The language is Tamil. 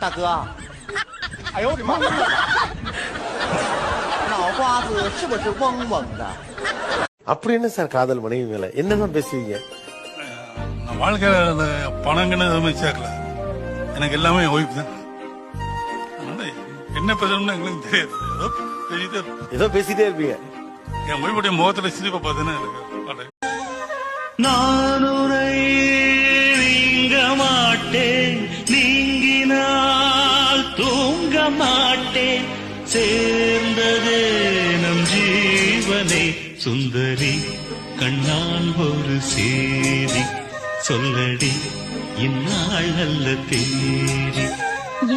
大哥，哎呦我的妈！脑瓜子是不是嗡嗡的？ அப்படி என்ன சார் காதல் மனைவி மேல என்னதான் பேசுவீங்க? நான் வாழ்க்கையில அந்த பணங்கன்னு எதுவுமே சேர்க்கல. எனக்கு எல்லாமே ஒய்ஃப் தான். என்ன பேசணும்னு எங்களுக்கு தெரியாது. ஏதோ பேசிட்டே இருப்பீங்க. என் ஒய்ஃபுடைய முகத்துல சிரிப்பை பார்த்தீங்கன்னா எனக்கு நான் உரை நீங்க மாட்டேன், நீங்கினால் தூங்க மாட்டேன், சேர்ந்ததே நம் ஜீவனை சுந்தரி கண்ணால் ஒரு சேதி சொல்லடி இந்நாள் நல்ல தேதி.